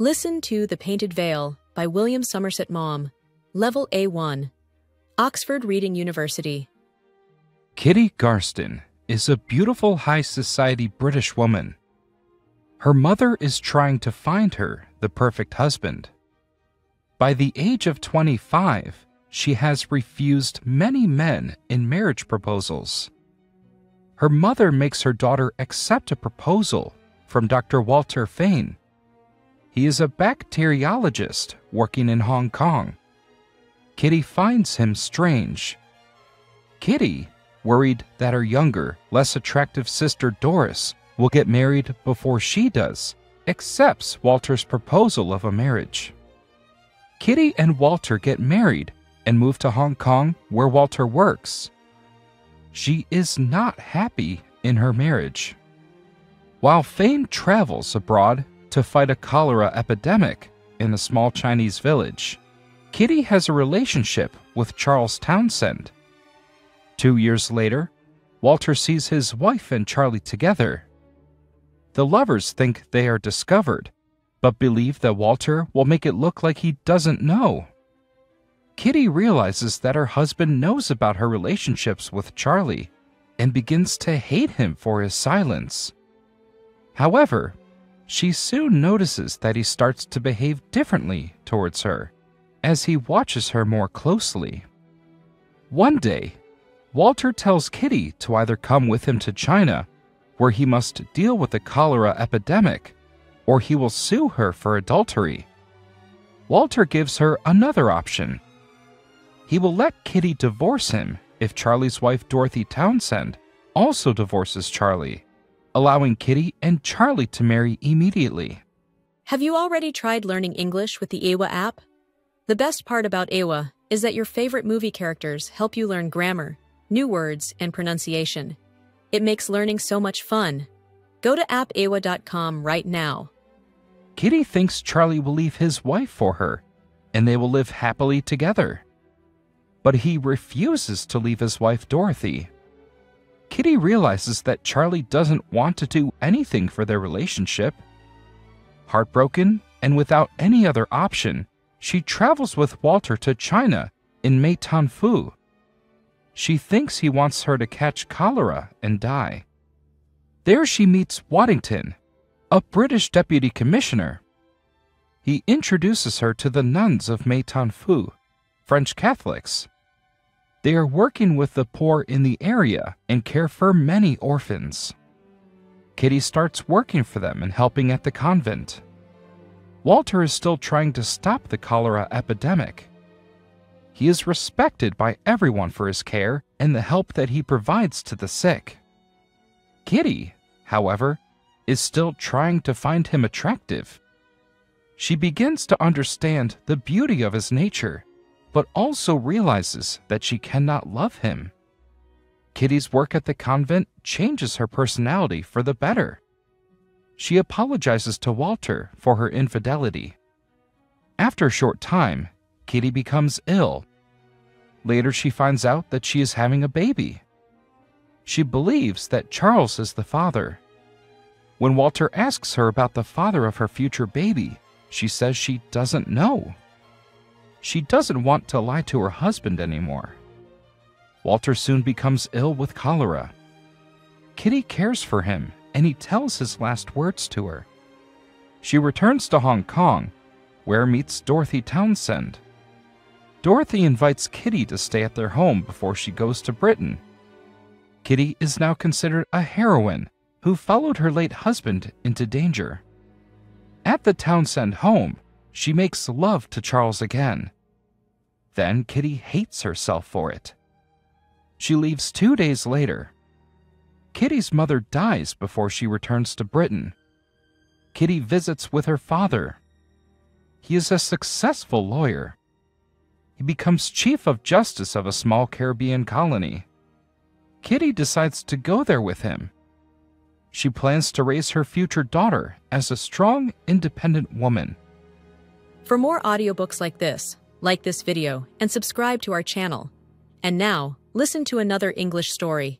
Listen to The Painted Veil by William Somerset Maugham, Level A1, Oxford Reading University. Kitty Garston is a beautiful high society British woman. Her mother is trying to find her the perfect husband. By the age of 25, she has refused many men in marriage proposals. Her mother makes her daughter accept a proposal from Dr. Walter Fane. He is a bacteriologist working in Hong Kong. Kitty finds him strange. Kitty, worried that her younger, less attractive sister Doris will get married before she does, accepts Walter's proposal of a marriage. Kitty and Walter get married and move to Hong Kong, where Walter works. She is not happy in her marriage. While Fane travels abroad to fight a cholera epidemic in a small Chinese village, Kitty has a relationship with Charles Townsend. 2 years later, Walter sees his wife and Charlie together. The lovers think they are discovered, but believe that Walter will make it look like he doesn't know. Kitty realizes that her husband knows about her relationships with Charlie and begins to hate him for his silence. However, she soon notices that he starts to behave differently towards her as he watches her more closely. One day, Walter tells Kitty to either come with him to China, where he must deal with the cholera epidemic, or he will sue her for adultery. Walter gives her another option. He will let Kitty divorce him if Charlie's wife Dorothy Townsend also divorces Charlie, allowing Kitty and Charlie to marry immediately. Have you already tried learning English with the AWA app? The best part about AWA is that your favorite movie characters help you learn grammar, new words, and pronunciation. It makes learning so much fun. Go to appawa.com right now. Kitty thinks Charlie will leave his wife for her, and they will live happily together. But he refuses to leave his wife Dorothy. Kitty realizes that Charlie doesn't want to do anything for their relationship. Heartbroken and without any other option, she travels with Walter to China in Meitanfu. She thinks he wants her to catch cholera and die. There she meets Waddington, a British deputy commissioner. He introduces her to the nuns of Meitanfu, French Catholics. They are working with the poor in the area and care for many orphans. Kitty starts working for them and helping at the convent. Walter is still trying to stop the cholera epidemic. He is respected by everyone for his care and the help that he provides to the sick. Kitty, however, is still trying to find him attractive. She begins to understand the beauty of his nature, but also realizes that she cannot love him. Kitty's work at the convent changes her personality for the better. She apologizes to Walter for her infidelity. After a short time, Kitty becomes ill. Later, she finds out that she is having a baby. She believes that Charles is the father. When Walter asks her about the father of her future baby, she says she doesn't know. She doesn't want to lie to her husband anymore. Walter soon becomes ill with cholera. Kitty cares for him, and he tells his last words to her. She returns to Hong Kong, where meets Dorothy Townsend. Dorothy invites Kitty to stay at their home before she goes to Britain. Kitty is now considered a heroine who followed her late husband into danger. At the Townsend home, she makes love to Charles again. Then Kitty hates herself for it. She leaves 2 days later. Kitty's mother dies before she returns to Britain. Kitty visits with her father. He is a successful lawyer. He becomes Chief of Justice of a small Caribbean colony. Kitty decides to go there with him. She plans to raise her future daughter as a strong, independent woman. For more audiobooks like this video and subscribe to our channel. And now, listen to another English story.